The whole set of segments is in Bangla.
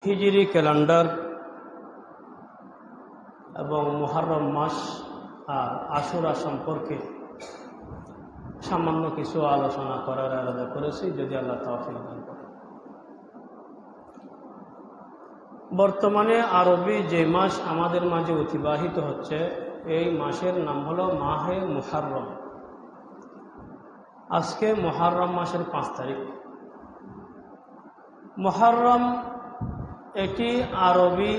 হিজরি ক্যালেন্ডার এবং মুহররম মাস আর আশুরা সম্পর্কে সামান্য কিছু আলোচনা করার ইরাদা করেছি, যদি আল্লাহ তৌফিক দান করেন। বর্তমানে আরবি যে মাস আমাদের মাঝে অতিবাহিত হচ্ছে, এই মাসের নাম হলো মাহে মুহররম। আজকে মুহররম মাসের 5 তারিখ। মুহররম এটি আরবি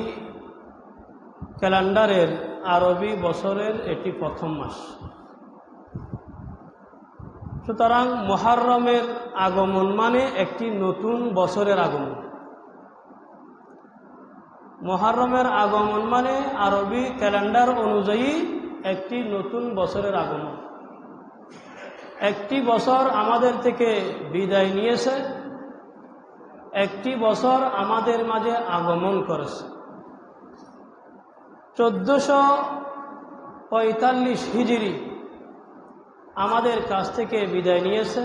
ক্যালেন্ডারের, আরবি বছরের এটি প্রথম মাস। সুতরাং মুহররমের আগমন মানে একটি নতুন বছরের আগমন। মুহররমের আগমন মানে আরবি ক্যালেন্ডার অনুযায়ী একটি নতুন বছরের আগমন। একটি বছর আমাদের থেকে বিদায় নিয়েছে, একটি বছর আমাদের মাঝে আগমন করেছে। 1445 হিজরি আমাদের কাছ থেকে বিদায় নিয়েছে,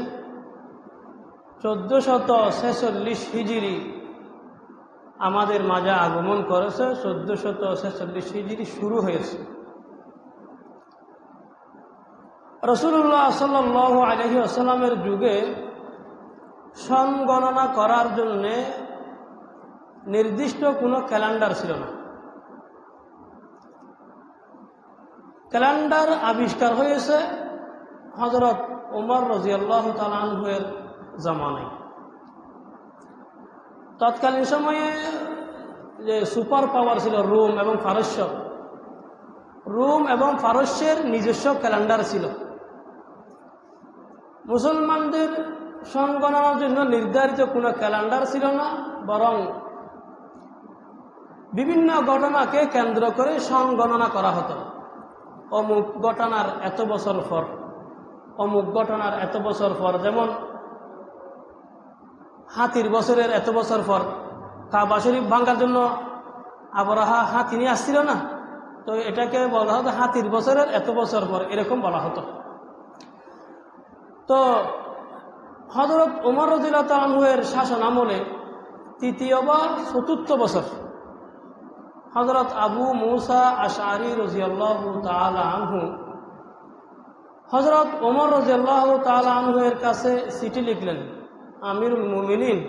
1446 হিজরি আমাদের মাঝে আগমন করেছে, 1446 হিজরি শুরু হয়েছে। রাসূলুল্লাহ সাল্লাল্লাহু আলাইহি ওয়াসাল্লামের যুগে সন গণনা করার জন্যে নির্দিষ্ট কোনো ক্যালেন্ডার ছিল না। ক্যালেন্ডার আবিষ্কার হয়েছে হযরত ওমর রাদিয়াল্লাহু তাআলা আনহুর জামানায়। তৎকালীন সময়ে যে সুপার পাওয়ার ছিল রোম এবং পারস্য, রোম এবং পারস্যের নিজস্ব ক্যালেন্ডার ছিল। মুসলমানদের সন গণনার জন্য নির্ধারিত কোনো ক্যালেন্ডার ছিল না, বরং বিভিন্ন ঘটনাকে কেন্দ্র করে সন গণনা করা হতো। অমুক ঘটনার এত বছর পর, অমুক ঘটনার এত বছর পর, যেমন হাতির বছরের এত বছর পর কাবা শরীফ ভাঙার জন্য আবরাহা হাতি নিয়ে আসছিল না, তো এটাকে বলা হতো হাতির বছরের এত বছর পর, এরকম বলা হতো। তো হযরত ওমর রাদিয়াল্লাহু তাআলা আনহুর শাসন আমলে 3য় বা 4র্থ বছর হযরত আবু মুসা আশআরী রাদিয়াল্লাহু তাআলা আনহু হযরত ওমর রাদিয়াল্লাহু তাআলা আনহুর কাছে চিঠি লিখলেন, আমিরুল মুমিনিন,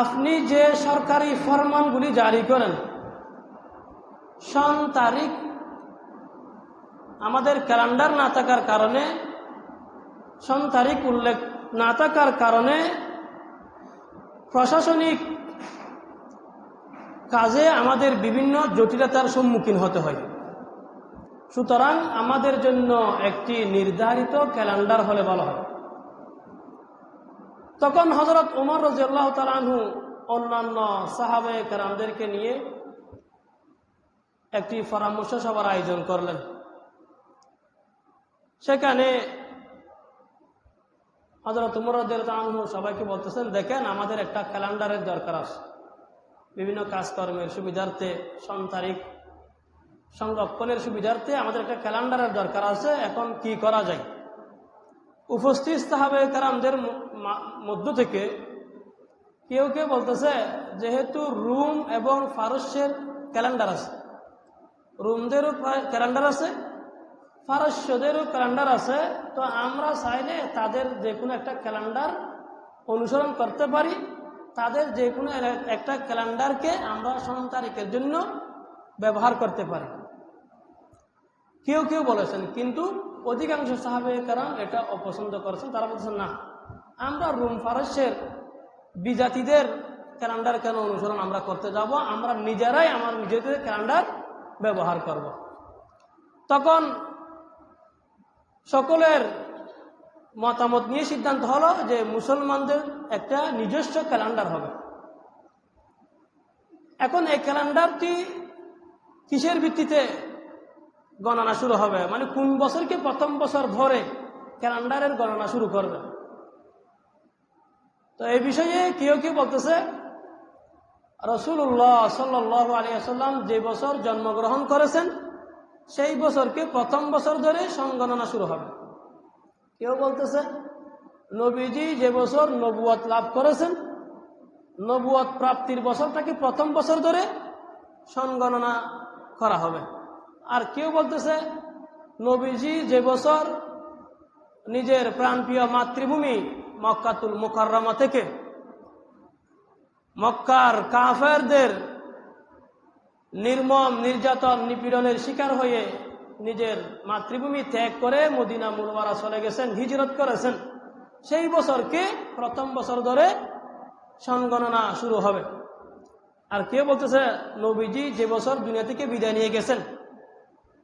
আপনি যে সরকারি ফরমানগুলি জারি করেন, সন তারিখ আমাদের ক্যালেন্ডার না থাকার কারণে, সন তারিখ উল্লেখ না থাকার কারণে প্রশাসনিক কাজে আমাদের বিভিন্ন জটিলতার সম্মুখীন হতে হয়। সুতরাং আমাদের জন্য একটি নির্ধারিত ক্যালেন্ডার হলে ভালো হয়। তখন হযরত ওমর রাদিয়াল্লাহু তাআলা আনহু অন্যান্য সাহাবায়ে কেরামদেরকে নিয়ে একটি পরামর্শ সভার আয়োজন করলেন। সেখানে হযরত ওমর রাদিয়াল্লাহু আনহু সবাইকে বলতেছেন, দেখেন, আমাদের একটা ক্যালেন্ডারের দরকার আছে। বিভিন্ন কাজকর্মের সুবিধার্থে, সন তারিখ সংরক্ষণের সুবিধার্থে আমাদের একটা ক্যালেন্ডারের দরকার আছে। এখন কি করা যায়? উপস্থিত সাহাবায়ে কেরামদের মধ্য থেকে কেউ কেউ বলতেছে, যেহেতু রোম এবং পারস্যের ক্যালেন্ডার আছে, রোমদেরও ক্যালেন্ডার আছে, পারস্যদেরও ক্যালেন্ডার আছে, তো আমরা চাইলে তাদের যে কোনো একটা ক্যালেন্ডার অনুসরণ করতে পারি। তাদের যে কোনো একটা ক্যালেন্ডারকে আমরা সন তারিখের জন্য ব্যবহার করতে পারি। কেউ কেউ বলেছেন, কিন্তু অধিকাংশ সাহাবায়ে কেরাম এটা অপছন্দ করেছেন। তারা বলছেন, না, আমরা রোম পারস্যের বিজাতিদের ক্যালেন্ডার কেন অনুসরণ আমরা করতে যাব, আমরা নিজেরাই আমার নিজেদের ক্যালেন্ডার ব্যবহার করব। তখন সকলের মতামত নিয়ে সিদ্ধান্ত হলো যে মুসলমানদের একটা নিজস্ব ক্যালেন্ডার হবে। এখন এই ক্যালেন্ডারটি কিসের ভিত্তিতে গণনা শুরু হবে, মানে কোন বছরকে প্রথম বছর ধরে ক্যালেন্ডারের গণনা শুরু করবে? তো এই বিষয়ে কেউ কেউ বলতেছে, রাসূলুল্লাহ সাল্লাল্লাহু আলাইহি ওয়াসাল্লাম যে বছর জন্মগ্রহণ করেছেন সেই বছরকে প্রথম বছর ধরে সংগণনা শুরু হবে। কেউ বলতেছে নবীজি যে বছর নবুয়ত লাভ করেছেন নবুয়ত প্রাপ্তির বছরটাকে প্রথম বছর ধরে সনগণনা করা হবে। আর কেউ বলতেছে নবীজি যে বছর নিজের প্রাণপ্রিয় মাতৃভূমি মক্কাতুল মুকাররমা থেকে মক্কার কাফেরদের নির্মম নির্যাতন নিপীড়নের শিকার হয়ে নিজের মাতৃভূমি ত্যাগ করে মদিনা মুনওয়ারা চলে গেছেন, হিজরত করেছেন, সেই বছরকে প্রথম বছর ধরে সনগণনা শুরু হবে। আর কেউ বলতেছে নবীজি যে বছর দুনিয়া থেকে বিদায় নিয়ে গেছেন,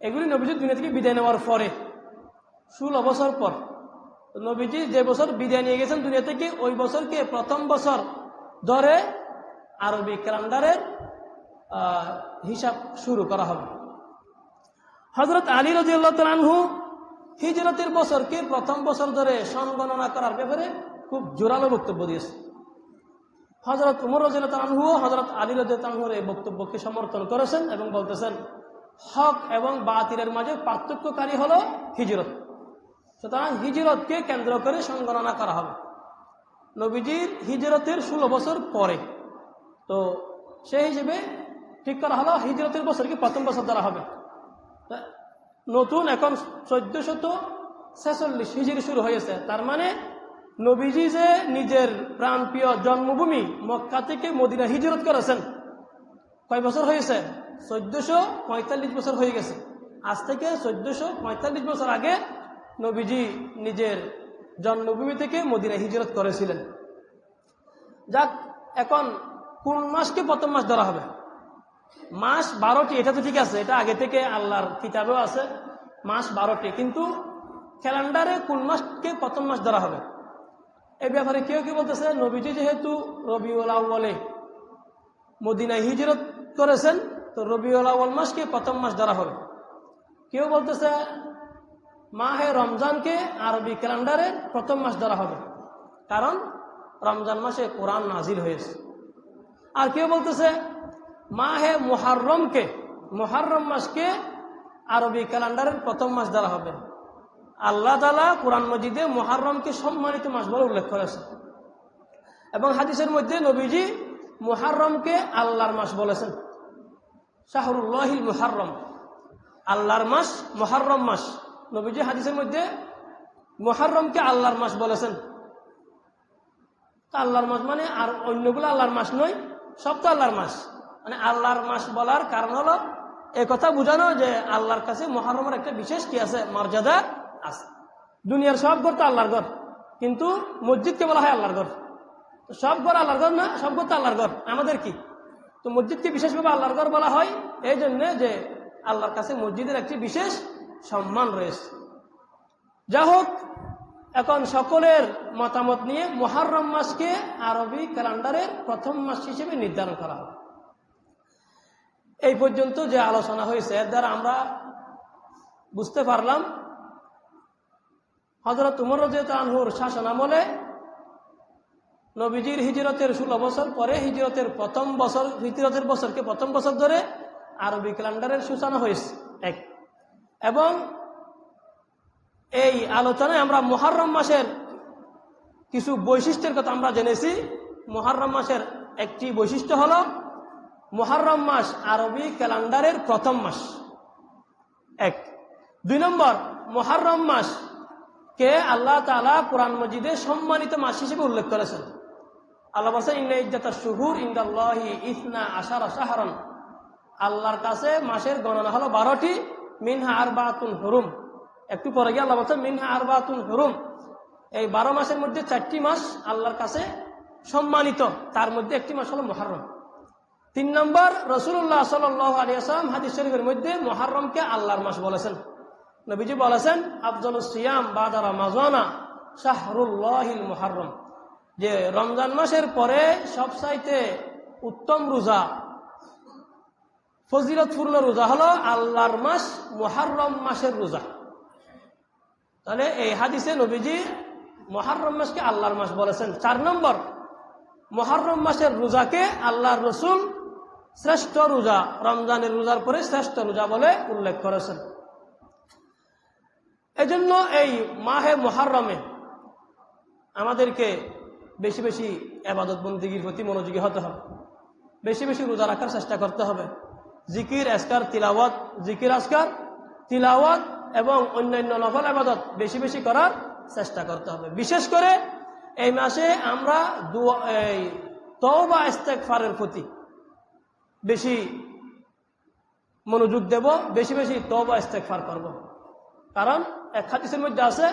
এগুলি নবীজি দুনিয়া থেকে বিদায় নেওয়ার পরে 16 বছর পর। নবীজি যে বছর বিদায় নিয়ে গেছেন দুনিয়া থেকে, ওই বছরকে প্রথম বছর ধরে আরবি ক্যালেন্ডারের হিসাব শুরু করা হবে। হযরত আলী রাদিয়াল্লাহু তাআলা আনহু হিজরতের বছরকে প্রথম বছর ধরে সনগণনা করার ব্যাপারে খুব জোরালো বক্তব্য দিয়েছে। হযরত উমর রাদিয়াল্লাহু তাআলা আনহু হযরত আলী রাদিয়াল্লাহু তাআলা আনহুর এই বক্তব্যকে সমর্থন করেছেন এবং বলতেছেন হক এবং বাতিলের মাঝে পার্থক্যকারী হলো হিজরত। সুতরাং হিজরতকে কেন্দ্র করে সনগণনা করা হবে। নবীজির হিজরতের 16 বছর পরে, তো সেই হিসেবে ঠিক করা হলো হিজরতের বছরকে প্রথম বছর ধরা হবে। নতুন এখন 1446 হিজরি শুরু হয়েছে। তার মানে নবীজি যে নিজের প্রাণপ্রিয় জন্মভূমি মক্কা থেকে মদিনা হিজরত করেছেন, কয় বছর হয়েছে? 1445 বছর হয়ে গেছে। আজ থেকে 1445 বছর আগে নবীজি নিজের জন্মভূমি থেকে মদিনা হিজরত করেছিলেন। যাক, এখন কোন মাসকে প্রথম মাস ধরা হবে? মাস 12টি, এটা তো ঠিক আছে, এটা আগে থেকে আল্লাহর কিতাবেও আছে, মাস 12টি। কিন্তু ক্যালেন্ডারে কোন মাসকে প্রথম মাস ধরা হবে এই ব্যাপারে কেউ কি বলতেছে নবীজি যেহেতু রবিউল আউয়ালে মদিনায় হিজরত করেছেন, তো রবিউল আউয়াল মাসকে প্রথম মাস ধরা হবে। কেউ বলতেছে মাহে রমজানকে আরবি ক্যালেন্ডারে প্রথম মাস ধরা হবে, কারণ রমজান মাসে কোরআন নাজিল হয়েছে। আর কেউ বলতেছে মাহে মুহররম মাসকে আরবি ক্যালেন্ডারের প্রথম মাস ধরা হবে। আল্লাহ তাআলা কোরআন মজিদে মুহররমকে সম্মানিত মাস বলে উল্লেখ করেছেন এবং হাদিসের মধ্যে নবীজি মুহররমকে আল্লাহর মাস বলেছেন। শাহরুল্লাহিল মুহররম, আল্লাহর মাস, মুহররম মাস। নবীজি হাদিসের মধ্যে মুহররমকে আল্লাহর মাস বলেছেন। আল্লাহর মাস মানে আর অন্যগুলো আল্লাহর মাস নয়, সব তো আল্লাহর মাস। মানে আল্লাহর মাস বলার কারণ হলো এ কথা বোঝানো যে আল্লাহর কাছে মুহররমের একটা বিশেষ কি আছে, মর্যাদা আছে। দুনিয়ার সব ঘর তো আল্লাহর ঘর, কিন্তু মসজিদকে বলা হয় আল্লাহর ঘর। তো সব ঘর আল্লাহর ঘর না, সব ঘর তো আল্লাহর ঘর। আমাদের কি, তো মসজিদকে বিশেষভাবে আল্লাহর ঘর বলা হয় এই জন্য যে আল্লাহর কাছে মসজিদের একটি বিশেষ সম্মান রয়েছে। যা হোক, এখন সকলের মতামত নিয়ে মুহররম মাসকে আরবি ক্যালেন্ডারের প্রথম মাস হিসেবে নির্ধারণ করা হবে। এই পর্যন্ত যে আলোচনা হয়েছে এর দ্বারা আমরা বুঝতে পারলাম হযরত উমর রাদিয়াল্লাহু আনহুর শাসন আমলে নবীজির হিজরতের 16 বছর পরে হিজরতের বছরকে প্রথম বছর ধরে আরবি ক্যালেন্ডারের সূচনা হয়েছে এক। এবং এই আলোচনায় আমরা মুহররম মাসের কিছু বৈশিষ্ট্যের কথা আমরা জেনেছি। মুহররম মাসের একটি বৈশিষ্ট্য হলো মুহররম মাস আরবি ক্যালেন্ডারের প্রথম মাস এক। 2 নম্বর, মুহররম মাস কে আল্লাহ তাআলা কোরআন মাজিদে সম্মানিত মাস হিসেবে উল্লেখ করেছেন। আল্লাহ বলেছেন ইন্না ইদ্দাতাশ শুহুর ইনদাল্লাহি 12 শাহরান, আল্লাহর কাছে মাসের গণনা হলো 12টি, মিনহা আরবাতুন হুরুম। একটু পরে গিয়ে আল্লাহ বলছেন মিনহা আরবাতুন হুরুম, এই 12 মাসের মধ্যে 4টি মাস আল্লাহর কাছে সম্মানিত, তার মধ্যে একটি মাস হলো মুহররম। 3 নম্বর, রাসূলুল্লাহ সাল্লাল্লাহু আলাইহি ওয়াসাল্লাম হাদিস শরীফের মধ্যে মুহররমকে আল্লাহর মাস বলেছেন। নবীজি বলেছেন আফজালুস সিয়াম বাদা রমাজানা শাহরুল্লাহিল মুহররম, যে রমজান মাসের পরে সবচাইতে উত্তম রোজা, ফজিলতপূর্ণ রোজা হলো আল্লাহর মাস মুহররম মাসের রোজা। তাহলে এই হাদিসে নবীজি মুহররম মাসকে আল্লাহর মাস বলেছেন। 4 নম্বর, মুহররম মাসের রোজাকে আল্লাহর রাসূল শ্রেষ্ঠ রোজা, রমজানের রোজার পরে শ্রেষ্ঠ রোজা বলে উল্লেখ করেছেন। এজন্য এই মাহে মুহররমে আমাদেরকে বেশি বেশি ইবাদত বন্দেগীর প্রতি মনোযোগী হতে হবে, বেশি বেশি রোজা রাখার চেষ্টা করতে হবে, জিকির আজকার তিলাওয়াত, জিকির আজকার তিলাওয়াত এবং অন্যান্য নফল ইবাদত বেশি বেশি করার চেষ্টা করতে হবে। বিশেষ করে এই মাসে আমরা তওবা ইস্তেগফারের প্রতি বেশি মনোযোগ দেব, বেশি বেশি তওবা ইস্তেগফার করব। কারণ এক হাদিসের মধ্যে আছে,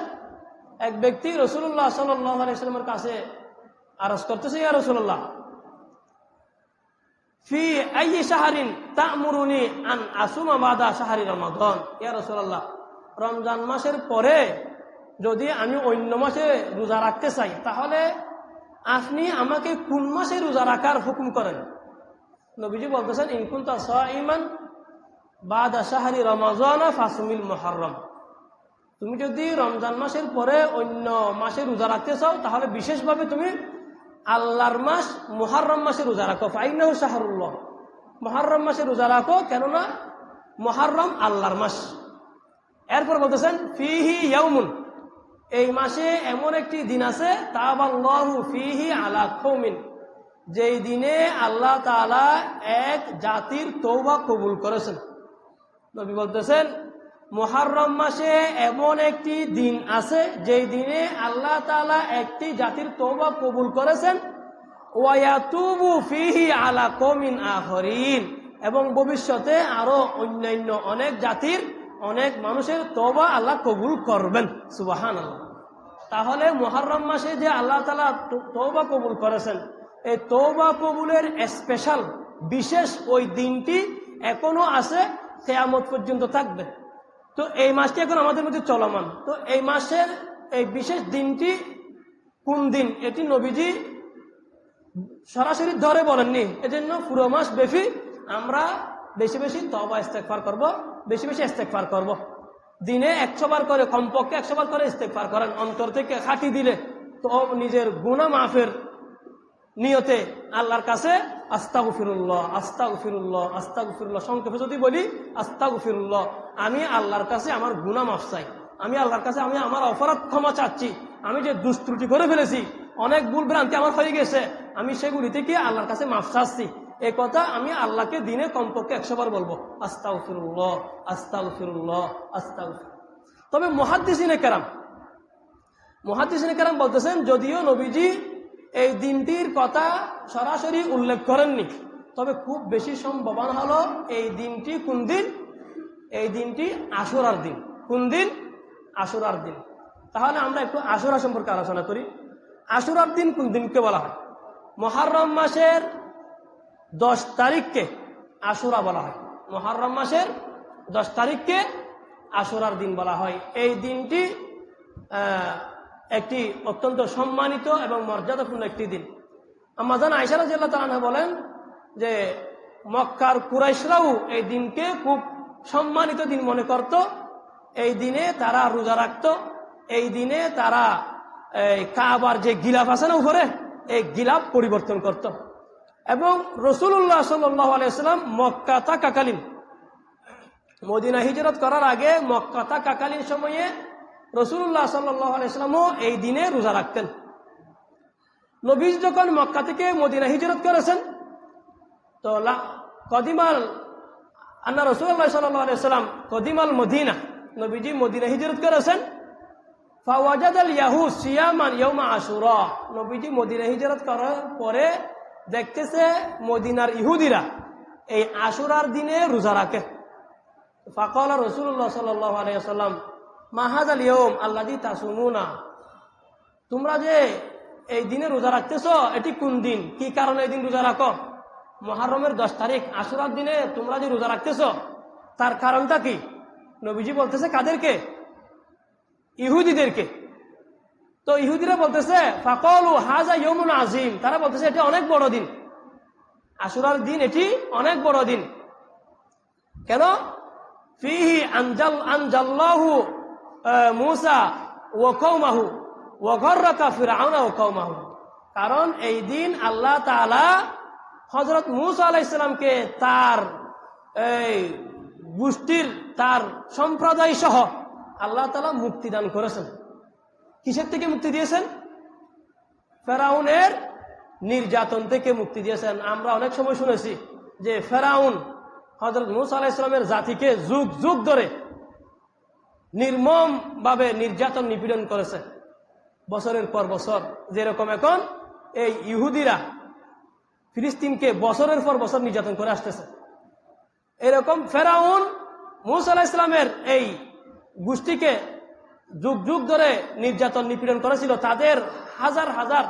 এক ব্যক্তি রাসূলুল্লাহ সাল্লাল্লাহু আলাইহি ওয়াসাল্লামের কাছে আরজ করতেছে, ইয়া রাসূলুল্লাহ, ফি আইয়ি শাহরিন তা'মুরুনি আন আসুমা বাদা শাহরি রমাদান। ইয়া রাসূলুল্লাহ, রমজান মাসের পরে যদি আমি অন্য মাসে রোজা রাখতে চাই, তাহলে আপনি আমাকে কোন মাসে রোজা রাখার হুকুম করেন? নবীজি বলতেছেন, ইন কুনতা সাইমান বাদা শাহরি রমাদান ফাসুমিল মুহররম। তুমি যদি রমজান মাসের পরে অন্য মাসে রোজা রাখতে চাও, তাহলে বিশেষভাবে তুমি আল্লাহর মাস মুহররম মাসে রোজা রাখো। ফাইন্নাহু শাহরুল্লাহ, মুহররম মাসে রোজা রাখো, কেননা মুহররম আল্লাহর মাস। এরপর বলতেছেন, ফিহি ইয়াউমুন, এই মাসে এমন একটি দিন আছে, তাবাল্লাহু ফিহি আলা কওমিন, যেই দিনে আল্লাহ তাআলা এক জাতির তওবা কবুল করেছেন। নবী বলতেছেন, মুহররম মাসে এমন একটি দিন আছে, যেই দিনে আল্লাহ তাআলা একটি জাতির তওবা কবুল করেছেন, ওয়া ইয়াতুবু ফিহি আলা কওমিন আখরিন, এবং ভবিষ্যতে আরো অন্যান্য অনেক জাতির অনেক মানুষের তওবা আল্লাহ কবুল করবেন। সুবহানাল্লাহ। তাহলে মুহররম মাসে যে আল্লাহ তাআলা তওবা কবুল করেছেন, এই তওবা কবুলের স্পেশাল বিশেষ ওই দিনটি এখনো আছে, কিয়ামত পর্যন্ত থাকবে। তো এই মাসটি এখন আমাদের মধ্যে চলমান। তো এই মাসের এই বিশেষ দিনটি কোন দিন, এটি নবীজি সরাসরি ধরে বলেননি। এজন্য পুরো মাস ব্যাপী আমরা বেশি বেশি তওবা ইস্তেগফার করব, বেশি বেশি ইস্তেগফার করব। দিনে 100 বার করে, কমপক্ষে 100 বার করে ইস্তেগফার করেন, অন্তর থেকে খাঁটি দিলে তো নিজের গুনাহ মাফের নিয়তে আল্লাহর কাছে আস্তাগফিরুল্লাহ আস্তাগফিরুল্লাহ আস্তাগফিরুল্লাহ, সংক্ষেপে যদি বলি আস্তাগফিরুল্লাহ, আমি আল্লাহর কাছে আমার গুনাহ মাফ চাই, আমি আল্লাহর কাছে আমি আমার অপরাধ ক্ষমা চাচ্ছি, আমি যে দুষ্ত্রুটি করে ফেলেছি, অনেক ভুল ভ্রান্তি আমার হয়ে গেছে, আমি সেগুলি থেকে আল্লাহর কাছে মাফ চাচ্ছি। এই কথা আমি আল্লাহকে দিনে কমপক্ষে 100 বার বলবো, আস্তাগফিরুল্লাহ আস্তাগফিরুল্লাহ আস্তাগফিরুল্লাহ। তবে মুহাদ্দিসিনে কেরাম বলতেছেন, যদিও নবীজি এই দিনটির কথা সরাসরি উল্লেখ করেননি, তবে খুব বেশি সম্ভাবনা হলো এই দিনটি কোন দিন? এই দিনটি আশুরার দিন। কোন দিন? আশুরার দিন। তাহলে আমরা একটু আশুরা সম্পর্কে আলোচনা করি। আশুরার দিন কোন দিনকে বলা হয়? মুহররম মাসের 10 তারিখকে আশুরা বলা হয়। মুহররম মাসের 10 তারিখকে আশুরার দিন বলা হয়। এই দিনটি একটি অত্যন্ত সম্মানিত এবং মর্যাদাপূর্ণ একটি দিন। আম্মা জান আয়েশা রাদিয়াল্লাহু তাআলা আনহা বলেন যে মক্কার কুরাইশরাও এই দিনকে খুব সম্মানিত দিন মনে করত। এই দিনে তারা রোজা রাখত, এই দিনে তারা কাবার যে গিলাফ আছে না উপরে, এই গিলাফ পরিবর্তন করত। এবং রাসূলুল্লাহ সাল্লাল্লাহু আলাইহি ওয়াসাল্লাম মক্কা থাকাকালীন, মদিনা হিজরত করার আগে মক্কা থাকাকালীন সময়ে রাসূলুল্লাহ সাল্লাল্লাহু আলাইহি ওয়াসাল্লামও এই দিনে রোজা রাখতেন। নবী যখন মক্কা থেকে মদিনা হিজরত করেছেন, তো কদিমাল আন্না রাসূলুল্লাহ সাল্লাল্লাহু আলাইহি ওয়াসাল্লাম কদিমাল মদিনা, নবীজি মদিনা হিজরত করেছেন। ফাওয়াজাদাল ইয়াহুদ সিয়ামান ইয়াউমা আশুরা, নবীজি মদিনা হিজরত করার পরে দেখতেছে মদিনার ইহুদিরা এই আশুরার দিনে রোজা রাখে। ফাকালা রাসূলুল্লাহ সাল্লাল্লাহু আলাইহি ওয়াসাল্লাম মা হাযাল ইয়াউম আল্লাযী তাসুমুনা, তোমরা যে এই দিনে রোজা রাখতেছো, এটি কোন দিন, কি কারণে এই দিন রোজা রাখো? মুহররমের 10 তারিখ আশুরার দিনে তোমরা যে রোজা রাখতেছো, তার কারণটা কি? নবীজি বলতেছে কাদেরকে? ইহুদিদেরকে। তো ইহুদিরা বলতেছে ফাকালু হাযা ইয়াউমুন আযীম, তারা বলতেছে এটি অনেক বড় দিন, আশুরার দিন এটি অনেক বড় দিন। কেন? ফিহি আনজাল্লাহু মূসা ওয়া কওমাহু ওয়া গররাকা ফিরআউনা ওয়া কওমাহু, কারণ এই দিন আল্লাহ তাআলা হযরত মূসা আলাইহিস সালামকে তার এই গোষ্ঠীর, তার সম্প্রদায় সহ আল্লাহ তাআলা মুক্তি দান করেছেন। কিসের থেকে মুক্তি দিয়েছেন? ফেরাউনের নির্যাতন থেকে মুক্তি দিয়েছেন। আমরা অনেক সময় শুনেছি যে ফেরাউন হযরত মূসা আলাইহিস সালামের জাতিকে যুগ যুগ ধরে নির্মম ভাবে নির্যাতন নিপীড়ন করেছে, বছরের পর বছর। যেরকম এখন এই ইহুদিরা ফিলিস্তিনকে বছরের পর বছর নির্যাতন করে আসতেছে, এরকম ফেরাউন মূসা আলাইহিস সালামের এই গোষ্ঠীকে যুগ যুগ ধরে নির্যাতন নিপীড়ন করেছিল। তাদের হাজার হাজার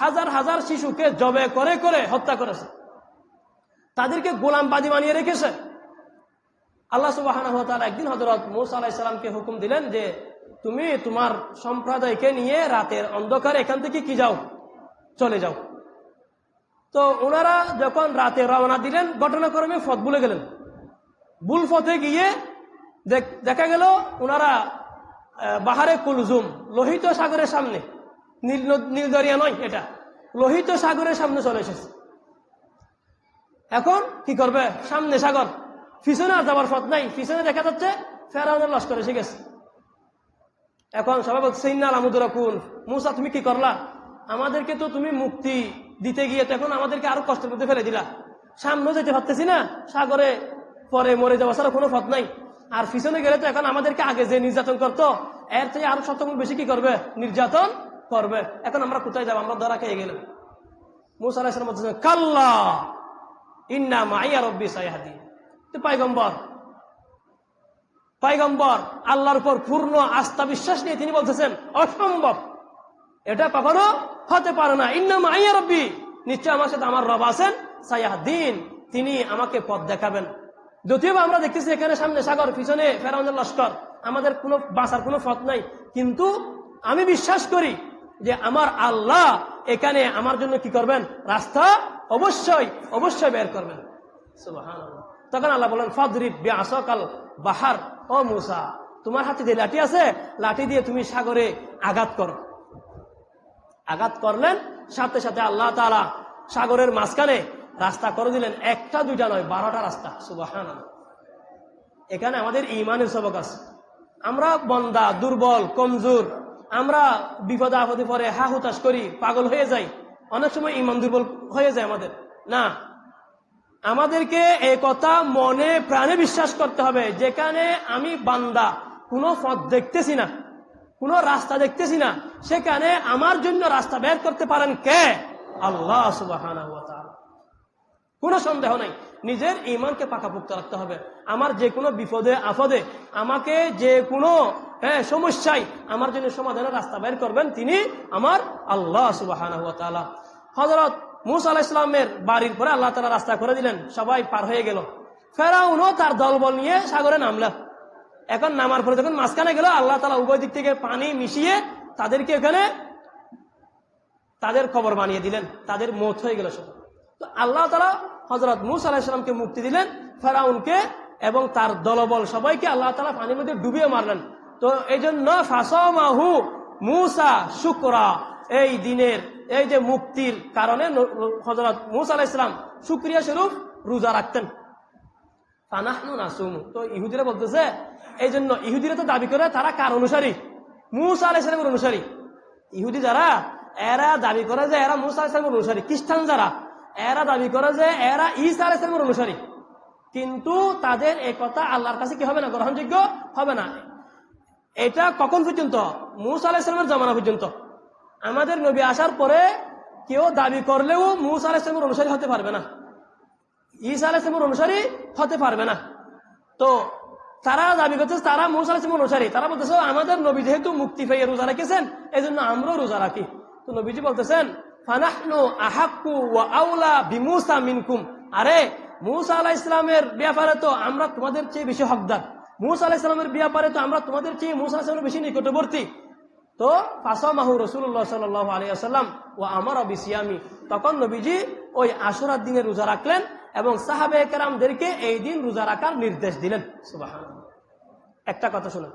হাজার হাজার শিশুকে জবে করে করে হত্যা করেছে, তাদেরকে গোলামবাদী বানিয়ে রেখেছে। আল্লাহ সুবহানাহু ওয়া তাআলা একদিন হযরত মূসা আলাইহিস সালামকে হুকুম দিলেন যে তুমি তোমার সম্প্রদায়কে নিয়ে রাতের অন্ধকারে এখান থেকে কি যাও, চলে যাও। তো ওনারা যখন রাতে রওনা দিলেন, ঘটনাক্রমে পথ ভুলে গেলেন। ভুল পথে গিয়ে দেখা গেল ওনারা বাহারে কুলজুম, লোহিত সাগরের সামনে, নীল দরিয়া নয়, এটা লোহিত সাগরের সামনে চলে এসেছে। এখন কি করবে? সামনে সাগর, পিছনে আর যাবার পথ নাই, পিছনে দেখা যাচ্ছে ফেরাউনের লস্কর এসে গেছে। এখন সবাই বলছে ইন্নাল আমুদুরাকুন, মূসা তুমি কি করলা? আমাদেরকে তো তুমি মুক্তি দিতে গিয়ে তো এখন আমাদেরকে আরো কষ্টের মধ্যে ফেলে দিলা। সামনে যেতে পারতেছি না, সাগরে পরে মরে যাওয়া ছাড়া কোনো পথ নাই। আর পিছনে গেলে তো এখন আমাদেরকে আগে যে নির্যাতন করতো এর থেকে আরো 7 গুণ বেশি কি করবে? নির্যাতন করবে। এখন আমরা কোথায় যাবো? আমরা ধরা খেয়ে গেলাম। মূসা আলাইহিস সালাম বলতেছেন কাল্লা ইন্না মাইয়া রব্বি সায়াহদিন। তো পয়গম্বর আল্লাহর উপর পূর্ণ আস্থা বিশ্বাস নিয়ে তিনি বলতেছেন অসম্ভব, এটা কখনো হতে পারে না। ইন্না মাইয়া রব্বি, নিশ্চয় আমার সাথে আমার রব আছেন, সায়াহদিন, তিনি আমাকে পথ দেখাবেন। যদিও আমরা দেখতেছি এখানে সামনে সাগর, পিছনে ফেরাউনের লস্কর, আমাদের কোনো বাঁচার কোনো পথ নাই, কিন্তু আমি বিশ্বাস করি যে আমার আল্লাহ এখানে আমার জন্য কি করবেন? রাস্তা অবশ্যই অবশ্যই বের করবেন। সুবহানাল্লাহ। তখন আল্লাহ বলেন ফাদরিব বিআসাকাল বাহার, ও মূসা তোমার হাতে যে লাঠি আছে, লাঠি দিয়ে তুমি সাগরে আঘাত করো। আঘাত করলেন, সাথে সাথে আল্লাহ তাআলা সাগরের মাঝখানে রাস্তা করে দিলেন। একটা দুইটা নয়, 12টা রাস্তা। সুবহানাল্লাহ। এখানে আমাদের ঈমানের সবক আছে। আমরা বান্দা, দুর্বল, কমজোর, আমরা বিপদে আপদে পরে হা হুতাশ করি, পাগল হয়ে যাই, অনেক সময় ঈমান দুর্বল হয়ে যায় আমাদের। না, আমাদেরকে এই কথা মনে প্রাণে বিশ্বাস করতে হবে, যেখানে আমি বান্দা কোনো পথ দেখতেছি না, কোনো রাস্তা দেখতেছি না, সেখানে আমার জন্য রাস্তা বের করতে পারেন কে? আল্লাহ সুবহানাহু ওয়া তাআলা। কোনো সন্দেহ নাই, নিজের ঈমানকে পাকাপোক্ত রাখতে হবে। আমার যে কোনো বিপদে আপদে, আমাকে যে কোনো সমস্যায় আমার জন্য সমাধানের রাস্তা বের করবেন তিনি আমার আল্লাহ সুবহানাহু ওয়া তাআলা। হযরত মূসা আলাইহিস সালামের বাড়ির পরে আল্লাহ তাআলা রাস্তা করে দিলেন, সবাই পার হয়ে গেল। ফেরাউনও তার দলবল নিয়ে সাগরে নামল। এখন নামার পরে যখন মাঝখানে গেল, আল্লাহ তাআলা উভয় দিক থেকে পানি মিশিয়ে তাদেরকে এখানে তাদের কবর বানিয়ে দিলেন, তাদের মওত হয়ে গেল সব। তো আল্লাহ তাআলা হযরত মূসা আলাইহিস সালামকে মুক্তি দিলেন, ফেরাউনকে এবং তার দলবল সবাইকে আল্লাহ তাআলা পানির মধ্যে ডুবিয়ে মারলেন। তো এই জন্য ফাসামাহু মূসা শুকরা, এই দিনের এই যে মুক্তির কারণে হযরত মূসা আলাইহিস সালাম শুকরিয়া স্বরূপ রোজা রাখতেন। ফানাহনু নাসুমু। তো ইহুদিরা বলতেছে, এই জন্য ইহুদিরা তো দাবি করে তারা কার অনুসারী? মূসা আলাইহিস সালামের অনুসারী। ইহুদি যারা, এরা দাবি করে যে এরা মূসা আলাইহিস সালামের অনুসারী। খ্রিস্টান যারা, এরা দাবি করে যে এরা ঈসা আলাইহিস সালামের অনুসারী। কিন্তু তাদের এই কথা আল্লাহর কাছে কি হবে না? গ্রহণযোগ্য হবে না। এটা কখন পর্যন্ত? মূসা আলাইহিস সালামের জামানা পর্যন্ত। আমাদের নবী আসার পরে কেউ দাবি করলেও মূসা আলাইহিস সালামের অনুসারী হতে পারবে না, ঈসা আলাইহিস সালামের অনুসারী হতে পারবে না। তো তারা দাবি করতেছে তারা মূসা আলাইহিস সালামের অনুসারী। তারা বলতেছে আমাদের নবী যেহেতু মুক্তি পেয়ে রোজা রেখেছেন, এই জন্য আমরাও রোজা রাখি। তো নবীজি বলতেছেন ফানাহনু আহাক্কু ওয়া আউলা বিমূসা মিনকুম। আরে মূসা আলাইহিস সালামের ব্যাপারে তো আমরা তোমাদের চেয়ে বেশি হকদার, মূসা আলাইহিস সালামের ব্যাপারে তো আমরা তোমাদের চেয়ে মূসা আলাইহিস সালামের বেশি নিকটবর্তী। তো ফাসামাহু রাসূলুল্লাহ সাল্লাল্লাহু আলাইহি ওয়াসাল্লাম ওয়া আমারা বিসিয়ামি। তখন নবীজি ওই আশুরার দিনে রোজা রাখলেন এবং সাহাবায়ে কেরামদেরকে এই দিন রোজা রাখার নির্দেশ দিলেন। সুবহানাল্লাহ। একটা কথা শুনুন,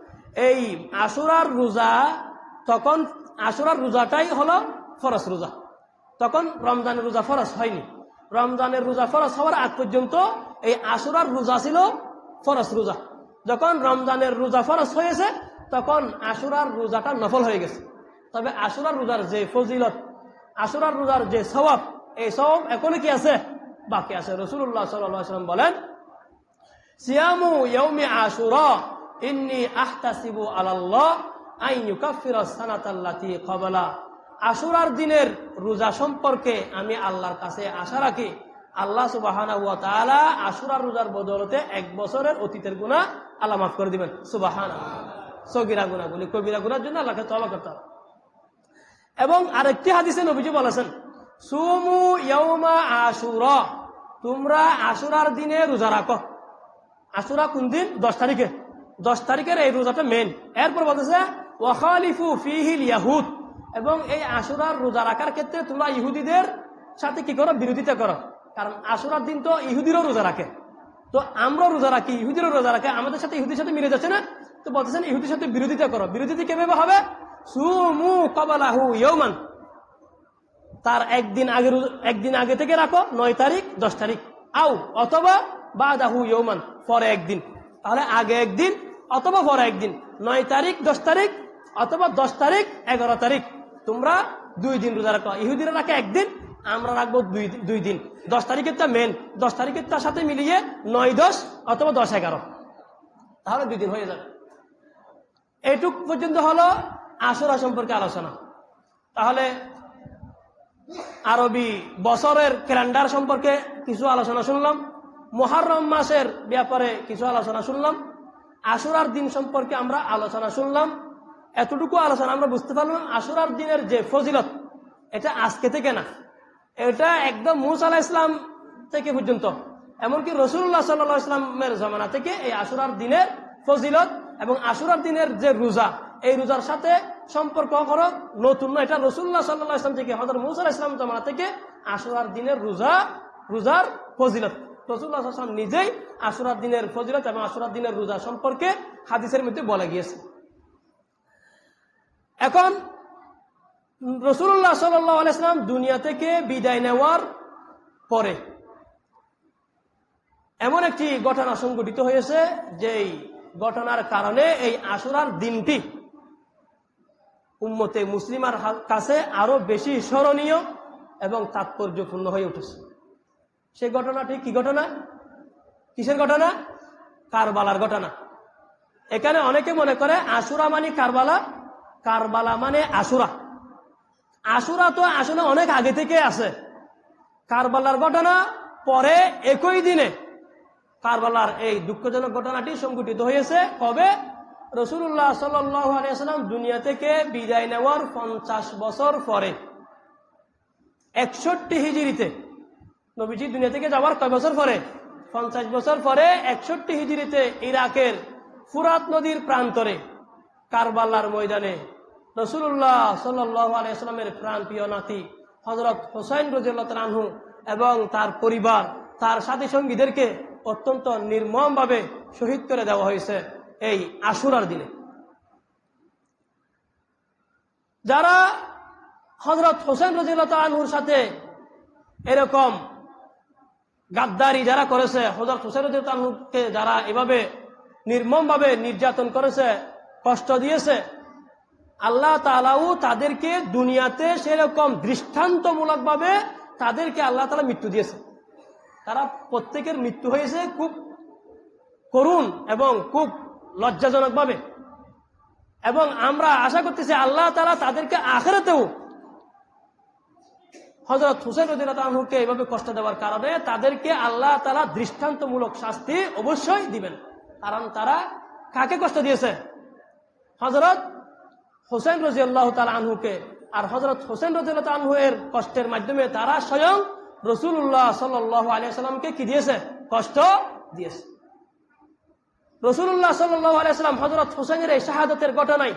এই আশুরার রোজা, তখন আশুরার রোজাটাই হলো ফরজ রোজা। তখন রমজানের রোজা ফরজ হয়নি। রমজানের রোজা ফরজ হওয়ার আগ পর্যন্ত এই আশুরার রোজা ছিল ফরজ রোজা। যখন রমজানের রোজা ফরজ হয়েছে, তখন আশুরার রোজাটা নফল হয়ে গেছে। তবে আশুরার রোজার যে ফজিলত, আশুরার রোজার যে সওয়াব, এই সওয়াব এখনো কি আছে? বাকি আছে। রাসূলুল্লাহ সাল্লাল্লাহু আলাইহি ওয়াসাল্লাম বলেন, সিয়ামু ইয়াউমি আশুরা ইন্নী আহতাসিবু আলাল্লাহ আন ইউকাফফিরা সানাতাল্লাতী ক্বাবলা। আশুরার দিনের রোজা সম্পর্কে আমি আল্লাহর কাছে আশা রাখি, আল্লাহ সুবহানাহু ওয়া তাআলা আশুরার রোজার বদৌলতে 1 বছরের অতীতের গুনাহ আল্লাহ মাফ করে দিবেন। সুবহানাল্লাহ। সগীরা গুনাহগুলি, কবিরা গুনাহের জন্য আল্লাহকে তওবা করতে হবে। এবং আরেকটি হাদিসে নবীজি বলেছেন, সুমু ইয়াউমা আশুরা, তোমরা আশুরার দিনে রোজা রাখো। আশুরা কোন দিন? 10 তারিখে। 10 তারিখের এই রোজাটা মেন। এরপর বলতেছে ওয়াখালিফু ফিহিল ইয়াহুদ, এবং এই আশুরার রোজা রাখার ক্ষেত্রে তোমরা ইহুদিদের সাথে কি করো? বিরোধিতা করো। কারণ আশুরার দিন তো ইহুদিরও রোজা রাখে, তো আমরা রোজা রাখি, ইহুদিরও রোজা রাখে, আমাদের সাথে ইহুদির সাথে মিলে যাচ্ছে না? তো বলতেছেন ইহুদির সাথে বিরোধিতা করো। বিরোধিতা কিভাবে হবে? সুমু ক্বাবলাহু ইয়াওমান, তার একদিন আগে থেকে রাখো, 9 তারিখ 10 তারিখ, আও অথবা বাদাহু ইয়াওমান, পরে একদিন। তাহলে আগে একদিন অথবা পরে একদিন, 9 তারিখ 10 তারিখ অথবা 10 তারিখ 11 তারিখ, তোমরা 2 দিন রোজা রাখো। ইহুদিরা রাখে একদিন, আমরা রাখবো 2 দিন। 10 তারিখেরটা মেন, 10 তারিখের তার সাথে মিলিয়ে 9-10 অথবা 10-11, তাহলে 2 দিন হয়ে যাবে। এইটুক পর্যন্ত হলো আশুরা সম্পর্কে আলোচনা। তাহলে আরবি বছরের ক্যালেন্ডার সম্পর্কে কিছু আলোচনা শুনলাম, মুহররম মাসের ব্যাপারে কিছু আলোচনা শুনলাম, আশুরার দিন সম্পর্কে আমরা আলোচনা শুনলাম। এতটুকু আলোচনা আমরা বুঝতে পারলাম আশুরার দিনের যে ফজিলত, এটা আজকে থেকে না, এটা একদম মুসা আলাইহিস সালাম থেকে পর্যন্ত, এমনকি রাসূলুল্লাহ সাল্লাল্লাহু আলাইহি ওয়াসাল্লামের জামানা থেকে এই আশুরার দিনের ফজিলত এবং আশুরার দিনের যে রোজা, এই রোজার সাথে সম্পর্ক করো নতুন না। এটা রাসূলুল্লাহ সাল্লাল্লাহু আলাইহি ওয়াসাল্লাম থেকে, হযরত মুসা আলাইহিস সালাম জামানা থেকে আশুরার দিনের রোজার ফজিলত, রাসূলুল্লাহ সাল্লাল্লাহু আলাইহি ওয়াসাল্লাম নিজেই আশুরার দিনের ফজিলত এবং আশুরার দিনের রোজা সম্পর্কে হাদিসের মধ্যে বলে গিয়েছে। এখন রাসূলুল্লাহ সাল্লাল্লাহু আলাইহি ওয়াসাল্লাম দুনিয়া থেকে বিদায় নেওয়ার পরে এমন একটি ঘটনা সংঘটিত হয়েছে, যেই ঘটনার কারণে এই আশুরার দিনটি উম্মতে মুসলিমার কাছে আরো বেশি স্মরণীয় এবং তাৎপর্যপূর্ণ হয়ে উঠেছে। সেই ঘটনাটি কি ঘটনা? কিসের ঘটনা? কারবালার ঘটনা। এখানে অনেকে মনে করে আশুরা মানে কারবালা, কারবালা মানে আশুরা। আশুরা তো আসলে অনেক আগে থেকে আছে। কারবালার ঘটনা পরে একই দিনে কারবালার এই দুঃখজনক ঘটনাটি সংঘটিত হয়েছে। কবে? রাসূলুল্লাহ সাল্লাল্লাহু আলাইহি ওয়াসাল্লাম দুনিয়া থেকে বিদায় নেওয়ার 50 বছর পরে, 61 হিজরিতে। নবীজি দুনিয়া থেকে যাওয়ার কয় বছর পরে? 50 বছর পরে 61 হিজরিতে ইরাকের ফুরাত নদীর প্রান্তরে কারবালার ময়দানে রাসূলুল্লাহ সাল্লাল্লাহু আলাইহি ওয়াসাল্লামের প্রাণপ্রিয় নাতি হযরত হুসাইন রাদিয়াল্লাহু তাআলা আনহু এবং তার পরিবার, তার সাথী সঙ্গীদেরকে অত্যন্ত নির্মমভাবে শহীদ করে দেওয়া হয়েছে এই আশুরার দিনে। যারা হযরত হুসাইন রাদিয়াল্লাহু তাআলা আনহুর সাথে এরকম গাদ্দারি যারা করেছে, হযরত হুসাইন রাদিয়াল্লাহু তাআলা আনহুকে যারা এভাবে নির্মমভাবে নির্যাতন করেছে, কষ্ট দিয়েছে, আল্লাহ তাআলাও তাদেরকে দুনিয়াতে সেরকম দৃষ্টান্তমূলকভাবে তাদেরকে আল্লাহ তাআলা মৃত্যু দিয়েছে। তারা প্রত্যেকের মৃত্যু হয়েছে খুব করুণ এবং খুব লজ্জাজনকভাবে। এবং আমরা আশা করতেছি আল্লাহ তাআলা তাদেরকে আখিরাতেও হযরত হুসাইন রাদিয়াল্লাহু তাআলা আনহুকে এইভাবে কষ্ট দেওয়ার কারণে তাদেরকে আল্লাহ তাআলা দৃষ্টান্তমূলক শাস্তি অবশ্যই দিবেন। কারণ তারা কাকে কষ্ট দিয়েছে? হযরত হুসাইন রাদিয়াল্লাহু তাআলা আনহুকে। আর হযরত হুসাইন রাদিয়াল্লাহু তাআলা আনহু এর কষ্টের মাধ্যমে তারা স্বয়ং রাসূলুল্লাহ সাল্লাল্লাহু আলাইহি ওয়াসাল্লামকে কি দিয়েছে? কষ্ট দিয়েছে। রাসূলুল্লাহ সাল্লাল্লাহু আলাইহি ওয়াসাল্লাম হযরত হুসাইনের এই শাহাদাতের ঘটনায়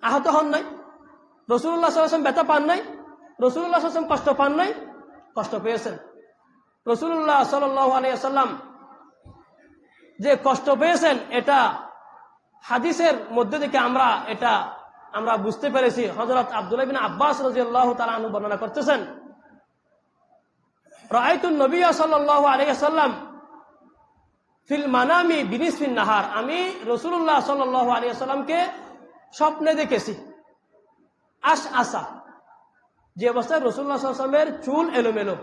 আহত হন নাই, রাসূলুল্লাহ সাল্লাল্লাহু আলাইহি ওয়াসাল্লাম ব্যথা পান নাই, রাসূলুল্লাহ সাল্লাল্লাহু আলাইহি ওয়াসাল্লাম কষ্ট পান নাই, কষ্ট পেয়েছেন। রাসূলুল্লাহ সাল্লাল্লাহু আলাইহি ওয়াসাল্লাম যে কষ্ট পেয়েছেন এটা হাদিসের মধ্যে থেকে আমরা বুঝতে পেরেছি। হযরত আব্দুল্লাহ ইবনে আব্বাস রাদিয়াল্লাহু তাআলা আনহু বর্ণনা করতেছেন, রাআইতুন নবী সাল্লাল্লাহু আলাইহি ওয়াসাল্লাম ফিল মানামি বিনিসফিন নাহার, আমি রাসূলুল্লাহ সাল্লাল্লাহু আলাইহি ওয়াসাল্লামকে স্বপ্নে দেখেছি। আসা যে অবস্থায় রাসূলুল্লাহ সাল্লাল্লাহু আলাইহি ওয়াসাল্লামের চুল এলোমেলো,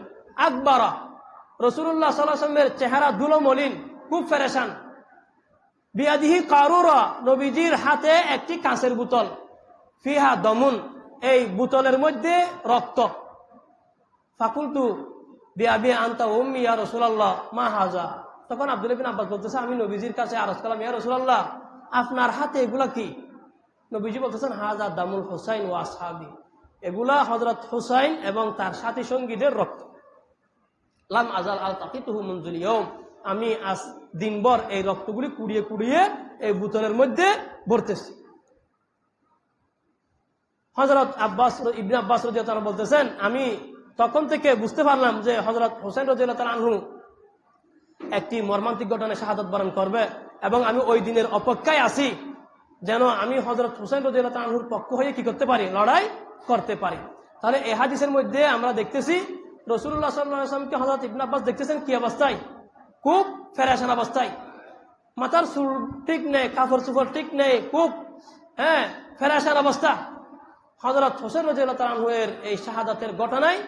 আকবারা, রাসূলুল্লাহ সাল্লাল্লাহু আলাইহি ওয়াসাল্লামের চেহারা ধুলো মলিন, খুব পেরেশান। বিয়াদিহি কারুরা, নবীজির হাতে একটি কাঁচের বোতল, ফিহা দমুন, এই বোতলের মধ্যে রক্ত। ফাকুলতু বিআবি আনতা ওয়া উম্মি ইয়া রাসূলুল্লাহ মা হাযা। তখন আব্দুল্লাহ বিন আব্বাস বলতেছে, আমি নবীজির কাছে আরজ করলাম, ইয়া রাসূলুল্লাহ, আপনার হাতে এগুলা কি? নবীজি বলতেছেন, হাযা দামুল হুসাইন ওয়া আসহাবি, এগুলা হযরত হুসাইন এবং তার সাথী সঙ্গীদের রক্ত। লাম আজাল আলতাকিতুহু মুনযুল ইয়াউম, আমি আজ দিনভর এই রক্তগুলি কুড়িয়ে কুড়িয়ে এই বোতলের মধ্যে ভরতেছি। হযরত ইবনে আব্বাস রাদিয়াল্লাহু তাআলা বলতেছেন, আমি তখন থেকে বুঝতে পারলাম যে হযরত হুসাইন রাদিয়াল্লাহু তাআলা আনহু একটি মর্মান্তিক ঘটনায় শাহাদাত বরণ করবে, এবং আমি ওই দিনের অপেক্ষায় আছি যেন আমি হযরত হুসাইন রাদিয়াল্লাহু তাআলা আনহুর পক্ষ হয়ে কি করতে পারি, লড়াই করতে পারি। তাহলে এই হাদিসের মধ্যে আমরা দেখতেছি রাসূলুল্লাহ সাল্লাল্লাহু আলাইহি ওয়াসাল্লামকে হযরত ইবনে আব্বাস দেখতেছেন কি অবস্থায়, খুব ফেরেশান অবস্থায়, মাথার চুল ঠিক নেই, কাপড় চোপড় ঠিক নেই, খুব ফেরেশান অবস্থা। হযরত হুসাইন রাদিয়াল্লাহু তাআলা আনহুর এই শাহাদাতের ঘটনায়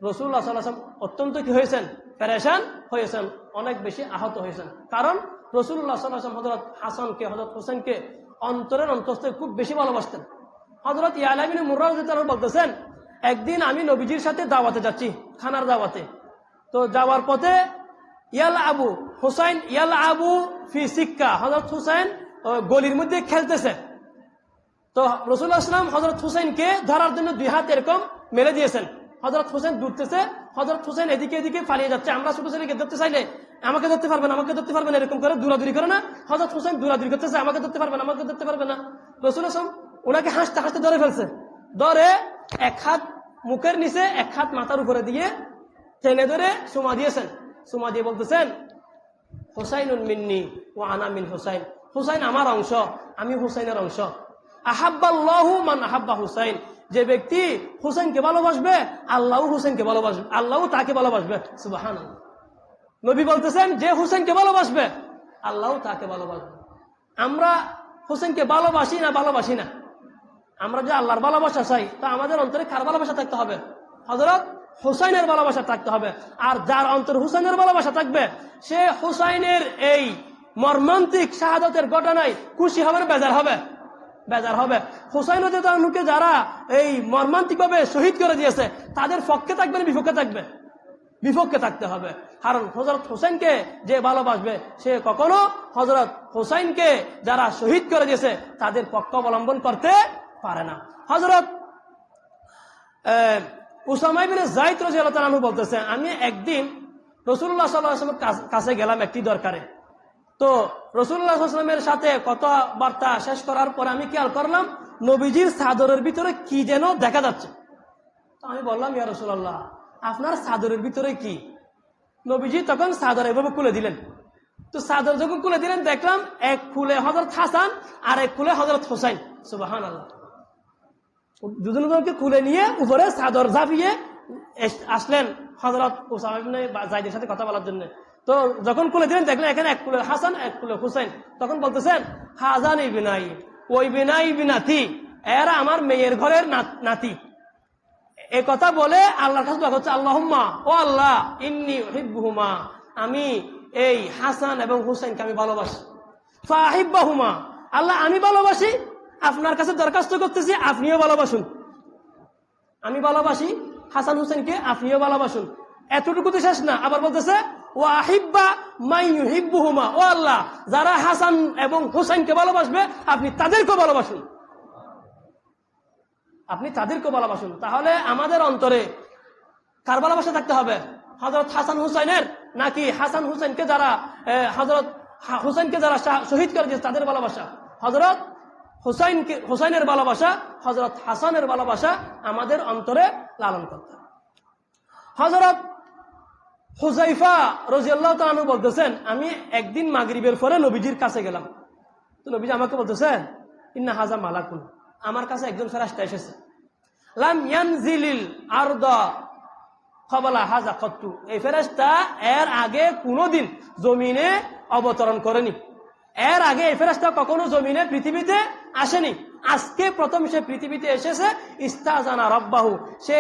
রাসূলুল্লাহ সাল্লাল্লাহু আলাইহি ওয়াসাল্লাম অত্যন্ত কি হয়েছেন, ফেরেশান হয়েছেন, অনেক বেশি আহত হয়েছেন। কারণ রাসূলুল্লাহ সাল্লাল্লাহু আলাইহি ওয়াসাল্লাম হযরত হাসানকে, হযরত হুসাইনকে অন্তরের অন্তঃস্থলে খুব বেশি ভালোবাসতেন। হযরত ইয়ালা ইবনে মুররা রাদিয়াল্লাহু তাআলা বলতেছেন, একদিন আমি নবীজির সাথে দাওয়াতে যাচ্ছি, খানার দাওয়াতে। তো যাওয়ার পথে ইয়াল আবু ফি সিক্কা, হযরত হুসাইন গলির মধ্যে খেলতেছে। তো রাসূলুল্লাহ সাল্লাল্লাহু আলাইহি ওয়াসাল্লাম হযরত হুসাইনকে ধরার জন্য দুই হাত এরকম মেলে দিয়েছেন। হযরত হুসাইন দৌড়তেছে, হযরত হুসাইন এদিকে এদিকে পালিয়ে যাচ্ছে। আমরা ছোট ছেলেকে ধরতে চাইলে আমাকে ধরতে পারবেন, আমাকে ধরতে পারবেন, এরকম করে দৌড়াদৌড়ি করে না, হযরত হুসাইন দৌড়াদৌড়ি করতেছে, আমাকে ধরতে পারবেন, আমাকে ধরতে পারবেন না। রাসূলুল্লাহ সাল্লাল্লাহু আলাইহি ওয়াসাল্লাম ওনাকে হাসতে হাসতে ধরে ফেলছে, ধরে এক হাত মুখের নিচে, এক হাত মাথার উপরে দিয়ে টেনে ধরে সুমা দিয়েছেন। সুমা দিয়ে বলতেছেন, হুসাইনুন মিন্নি ওয়া আনা মিন হুসাইন, হুসাইন আমার অংশ, আমি হুসাইনের অংশ। আহাব্বাল্লাহু মান আহাব্বা হুসাইন, যে ব্যক্তি হুসাইনকে ভালোবাসবে আল্লাহও হুসাইনকে ভালোবাসবে, আল্লাহও তাকে ভালোবাসবে। সুবহানাল্লাহ। নবী বলতেছেন, যে হুসাইনকে ভালোবাসবে আল্লাহও তাকে ভালোবাসবে। আমরা হুসাইনকে ভালোবাসি না? আমরা যে আল্লাহর ভালোবাসা চাই, তা আমাদের অন্তরে কার ভালোবাসা থাকতে হবে? হযরত হুসাইনের ভালোবাসা থাকতে হবে। আর যার অন্তরে হুসাইনের ভালোবাসা থাকবে, সে হুসাইনের এই মর্মান্তিক শাহাদাতের ঘটনায় খুশি হবে না বেজার হবে? বেজার হবে। হুসাইন রাদিয়াল্লাহু আনহুকে যারা এই মর্মান্তিক ভাবে শহীদ করে দিয়েছে, তাদের পক্ষে থাকবে না বিপক্ষে থাকবে? বিপক্ষে থাকতে হবে। কারণ হযরত হুসাইনকে যে ভালোবাসবে, সে কখনো হযরত হুসাইনকে যারা শহীদ করে দিয়েছে তাদের পক্ষ অবলম্বন করতে পারে না। হযরত উসামা ইবনে যায়েদ রাদিয়াল্লাহু তাআলা আনহু বলতেছে, আমি একদিন রাসূলুল্লাহ সাল্লাল্লাহু আলাইহি ওয়াসাল্লামের কাছে গেলাম একটি দরকারে। তো রাসূলুল্লাহ সাল্লাল্লাহু আলাইহি ওয়াসাল্লামের সাথে কথাবার্তা শেষ করার পরে আমি খেয়াল করলাম নবীজির চাদরের ভিতরে কি যেন দেখা যাচ্ছে। তো আমি বললাম, ইয়া রাসূলুল্লাহ, আপনার চাদরের ভিতরে কি? নবীজি তখন চাদর এভাবে খুলে দিলেন। তো চাদর যখন খুলে দিলেন, দেখলাম এক খুলে হযরত হাসান আর এক খুলে হযরত হুসাইন। সুবহানাল্লাহ। দুজনকে খুলে নিয়ে উপরে চাদর ঝাঁপিয়ে আসলেন হযরত উসামা ইবনে যায়েদের সাথে কথা বলার জন্য। তো যখন খুলে দিলেন, দেখলেন এখানে এক কুলে হাসান, এক কুলে হুসাইন। তখন বলতেছেন, হাজান ইবনাই ওই বিনাই বিনাতি, এরা আমার মেয়ের ঘরের নাতি। এ কথা বলে আল্লাহর কাছে দোয়া করছে, আল্লাহুম্মা, ও আল্লাহ, ইন্নী উহিব্বুহুমা, আমি এই হাসান এবং হুসাইনকে আমি ভালোবাসি। ফাহিব্বাহুমা, আল্লাহ আমি ভালোবাসি, আপনার কাছে দরখাস্ত করতেছি আপনিও ভালোবাসুন। আমি ভালোবাসি হাসান হুসাইনকে, আপনিও ভালোবাসুন। এতটুকু তো শেষ না, আবার বলতেছে ওয়া আহিব্বা মান ইউহিব্বুহুমা, ও আল্লাহ, যারা হাসান এবং হুসাইনকে ভালোবাসবে আপনি তাদেরকেও ভালোবাসুন, আপনি তাদেরকেও ভালোবাসুন। তাহলে আমাদের অন্তরে কার ভালোবাসা থাকতে হবে? হযরত হাসান হুসাইনের, নাকি হাসান হুসাইনকে যারা হযরত হুসাইনকে যারা শহীদ করে দিয়েছে তাদের ভালোবাসা? হযরত হুসাইনের ভালোবাসা, হযরত হাসানের ভালোবাসা আমাদের অন্তরে লালন করতে হবে। হযরত হুযায়ফা রাদিয়াল্লাহু তাআলা আনহু বলতেছেন, আমি একদিন মাগরিবের পরে নবীজির কাছে গেলাম। তো নবীজি আমাকে বলতেছেন, ইন্না হাযা মালাকুন, আমার কাছে একজন ফেরেশতা এসেছে। লাম ইয়ানজিলিল আরদা ক্বাবলা হাযা কাত্তু, এই ফেরেশতা এর আগে কোনোদিন জমিনে অবতরণ করেনি। এর আগে এই ফেরেশতা কখনো জমিনে পৃথিবীতে আসেনি। আজকে প্রথম সে পৃথিবীতে এসেছে ইস্তাজানা রব্বাহু, সে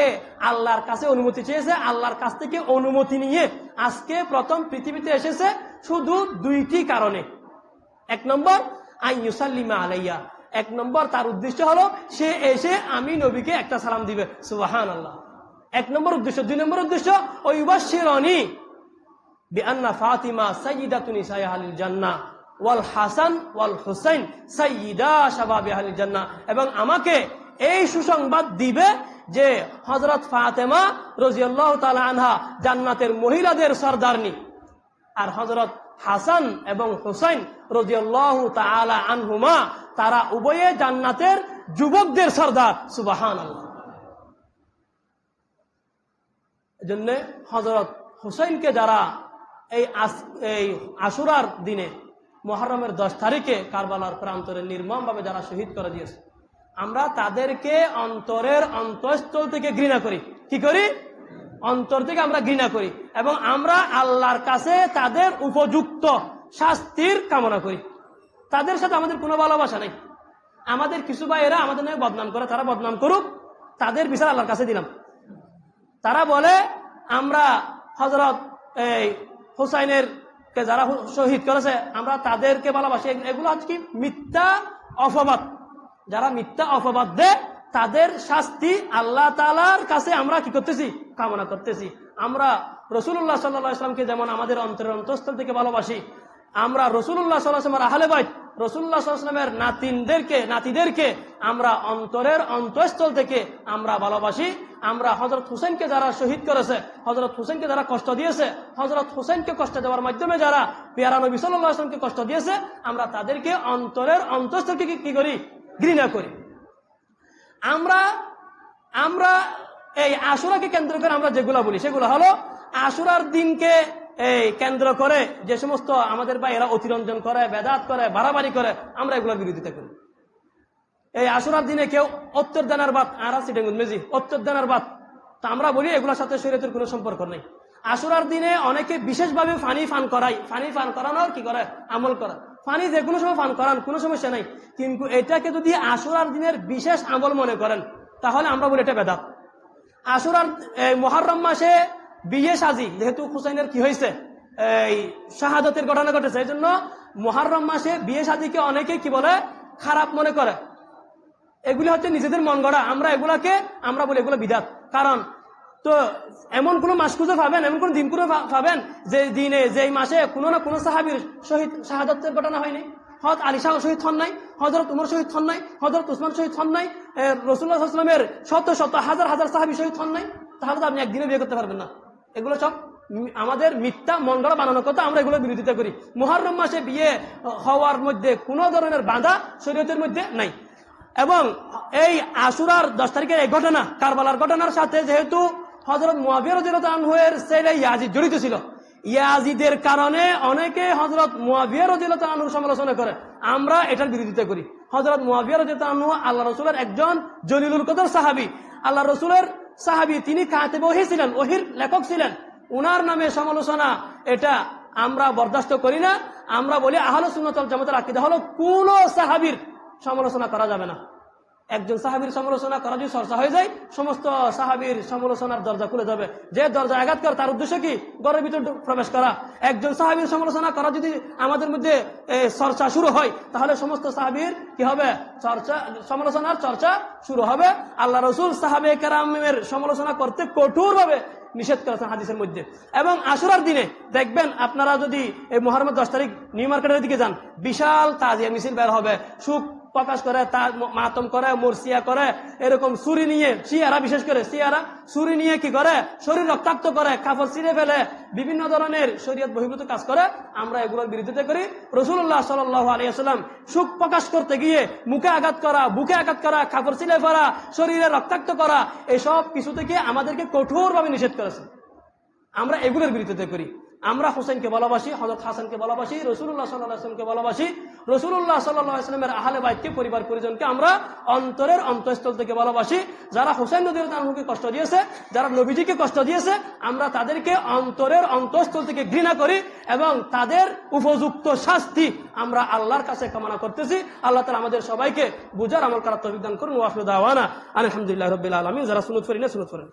আল্লাহর কাছে অনুমতি চেয়েছে, আল্লাহর কাছ থেকে অনুমতি নিয়ে আজকে প্রথম পৃথিবীতে এসেছে শুধু দুইটি কারণে। এক নম্বর আইয়ুসাল্লিমা আলাইয়া, এক নম্বর তার উদ্দেশ্য হলো সে এসে আমি নবীকে একটা সালাম দিবে, সুবহানাল্লাহ, এক নম্বর উদ্দেশ্য। দুই নম্বর উদ্দেশ্য ওয়ুবাশশিরানি বিআন্না ফাতিমা সাইয়্যিদাতু নিসাই আহলিল জান্নাহ ওয়াল হাসান ওয়াল হুসাইন সাইয়্যিদা শাবাবি আহলিল জান্নাহ, এবং আমাকে এই সুসংবাদ দিবে যে হযরত ফাতেমা রাদিয়াল্লাহু তাআলা আনহা জান্নাতের মহিলাদের সরদারনি, আর হযরত হাসান এবং হুসাইন রাদিয়াল্লাহু তাআলা আনহুমা তারা উভয়ে জান্নাতের যুবকদের সরদার, সুবহানাল্লাহ। এজন্য হযরত হুসাইনকে যারা এই আশুরার দিনে মুহররমের 10 তারিখে কারবালার প্রান্তরে নির্মমভাবে যারা শহীদ করে দিয়েছে, আমরা তাদেরকে অন্তরের অন্তঃস্থল থেকে ঘৃণা করি। কি করি? অন্তর থেকে আমরা ঘৃণা করি, এবং আমরা আল্লাহর কাছে তাদের উপযুক্ত শাস্তির কামনা করি। তাদের সাথে আমাদের কোনো ভালোবাসা নেই। আমাদের কিছু ভাইয়েরা আমাদের নামে বদনাম করে, তারা বদনাম করুক, তাদের বিচার আল্লাহর কাছে দিলাম। তারা বলে আমরা হযরত হুসাইনের কে যারা শহীদ করেছে আমরা তাদেরকে ভালোবাসি। এগুলো হচ্ছে কি? মিথ্যা অপবাদ। যারা মিথ্যা অপবাদ দেয় তাদের শাস্তি আল্লাহ তাআলার কাছে আমরা কি করতেছি? কামনা করতেছি। আমরা রাসূলুল্লাহ সাল্লাল্লাহু আলাইহি ওয়াসাল্লামকে যেমন আমাদের অন্তরের অন্তঃস্থল থেকে ভালোবাসি, আমরা রাসূলুল্লাহ সাল্লাল্লাহু আলাইহি ওয়াসাল্লামের আহলে বাইত, রাসূলুল্লাহ সাল্লাল্লাহু আলাইহি ওয়াসাল্লামের নাতিদেরকে আমরা অন্তরের অন্তঃস্থল থেকে আমরা ভালোবাসি। আমরা হযরত হুসাইনকে যারা শহীদ করেছে, হযরত হুসাইনকে যারা কষ্ট দিয়েছে, হযরত হুসাইনকে কষ্ট দেওয়ার মাধ্যমে যারা পেয়ারা নবী সাল্লাল্লাহু আলাইহি ওয়াসাল্লামকে কষ্ট দিয়েছে, আমরা তাদেরকে অন্তরের অন্তঃস্থল থেকে কি করি? ঘৃণা করি। আমরা এই আশুরাকে কেন্দ্র করে আমরা যেগুলো বলি সেগুলো হলো আশুরার দিনকে কেন্দ্র করে যে সমস্ত আমাদের ভাইয়েরা অতিরঞ্জন করে, বেদাত করে, বাড়াবাড়ি করে, আমরা এগুলোর বিরোধিতা করি। এই আশুরার দিনে কেউ অত্তর দানার ভাত আর মেজি অত্তর দানার ভাত, তা আমরা বলি এগুলোর সাথে শরীয়তের কোনো সম্পর্ক নেই। আশুরার দিনে অনেকে বিশেষভাবে পানি পান করায়, পানি পান করানোর কি করে? আমল করে। পানি যে কোনো সময় পান করান, কোনো সমস্যা নেই, কিন্তু এটাকে যদি আশুরার দিনের বিশেষ আমল মনে করেন তাহলে আমরা বলি এটা বেদাত। আশুরার মুহররম মাসে বিয়ে সাজি, যেহেতু হুসাইনের কি হয়েছে এই শাহাদাতের ঘটনা ঘটেছে, এই জন্য মুহররম মাসে বিয়ে সাজিকে অনেকে কি বলে? খারাপ মনে করে। এগুলি হচ্ছে নিজেদের মন গড়া। আমরা বলি এগুলো বিদাত। কারণ তো এমন কোন মাস খুঁজে পাবেন, এমন কোন দিন খুঁজে পাবেন যে দিনে যেই মাসে কোনো না কোনো সাহাবীর শহীদ শাহাদাতের ঘটনা হয়নি। হযরত আলী শাহ শহীদ হন নাই, হযরত উমর শহীদ হন নাই, হযরত উসমান শহীদ হন নাই, রাসূলুল্লাহ সাল্লাল্লাহু আলাইহি ওয়াসাল্লামের শত শত হাজার হাজার সাহাবী শহীদ হন নাই। তাহলে তো আপনি একদিনে বিয়ে করতে পারবেন না। এগুলো সব আমাদের মিথ্যা মন গড়া বানানো কথা, আমরা এগুলো বিরোধিতা করি। মুহররম মাসে বিয়ে হওয়ার মধ্যে কোনো ধরনের বাধা শরীয়তের মধ্যে নাই। এবং এই আশুরার 10 তারিখের এই ঘটনা, কারবালার ঘটনার সাথে যেহেতু হযরত মুআবিয়া রাদিয়াল্লাহু আনহু এর ছেলে ইয়াজিদ জড়িত ছিল, ইয়াজিদের কারণে অনেকে হযরত মুআবিয়া রাদিয়াল্লাহু আনহুর সমালোচনা করে, আমরা এটার বিরোধিতা করি। হযরত মুআবিয়া রাদিয়াল্লাহু আনহু আল্লাহ রাসূলের একজন জলিলুল কদর সাহাবী, আল্লাহ রাসূলের সাহাবী, তিনি কাতিবে ওহী ছিলেন, ওহীর লেখক ছিলেন। উনার নামে সমালোচনা এটা আমরা বরদাস্ত করি না। আমরা বলি আহলে সুন্নাত ওয়াল জামাতের আকীদা হলো কোন সাহাবীর সমালোচনা করা যাবে না। একজন সাহাবীর সমালোচনা করা যদি চর্চা হয়ে যায়, সমস্ত সাহাবীর সমালোচনার দরজা খুলে যাবে। যে দরজা আঘাত করে তার উদ্দেশ্য কি? ঘরের ভিতর প্রবেশ করা। একজন সাহাবীর সমালোচনা করা যদি আমাদের মধ্যে চর্চা শুরু হয়, তাহলে সমস্ত সাহাবীর কি হবে? সমালোচনার চর্চা শুরু হবে। আল্লাহ রাসূল সাহাবে কেরামের সমালোচনা করতে কঠোরভাবে নিষেধ করেছেন হাদিসের মধ্যে। এবং আশুরার দিনে দেখবেন, আপনারা যদি এই মুহররমের 10 তারিখ নিউ মার্কেটের দিকে যান, বিশাল তাজিয়া মিছিল বের হবে, সুখ প্রকাশ করে, মাতম করে, মুরসিয়া করে, এরকম ছুরি নিয়ে, শিয়ারা বিশেষ করে শিয়ারা ছুরি নিয়ে কি করে? শরীর রক্তাক্ত করে, কাপড় ছিঁড়ে ফেলে, বিভিন্ন ধরনের শরীয়ত বহির্ভূত কাজ করে। আমরা এগুলোর বিরোধিতা করি। রাসূলুল্লাহ সাল্লাল্লাহু আলাইহি ওয়াসাল্লাম সুখ প্রকাশ করতে গিয়ে মুখে আঘাত করা, বুকে আঘাত করা, কাপড় ছিঁড়ে ফেলা, শরীরে রক্তাক্ত করা, এসব কিছু থেকে আমাদেরকে কঠোরভাবে নিষেধ করেছেন। আমরা এগুলোর বিরোধিতা করি। আমরা হোসেনকে ভালোবাসি, হযরত হাসানকে ভালোবাসি, রাসূলুল্লাহ সাল্লাল্লাহু আলাইহি ওয়াসাল্লামকে ভালোবাসি, রাসূলুল্লাহ সাল্লাল্লাহু আলাইহি ওয়াসাল্লামের আহলে বাইতকে, পরিবার পরিজনকে আমরা অন্তরের অন্তঃস্থল থেকে ভালোবাসি। যারা হোসেন রাদিয়াল্লাহু আনহুকে কষ্ট দিয়েছে, যারা নবীজিকে কষ্ট দিয়েছে, আমরা তাদেরকে অন্তরের অন্তঃস্থল থেকে ঘৃণা করি এবং তাদের উপযুক্ত শাস্তি আমরা আল্লাহর কাছে কামনা করতেছি। আল্লাহ তাআলা আমাদের সবাইকে বুঝার আমল করার তৌফিক দান করুন। ওয়া আখিরু দাওয়ানা আলহামদুলিল্লাহি রাব্বিল আলামিন। যারা সুন্নাত পড়েন সুন্নাত পড়েন।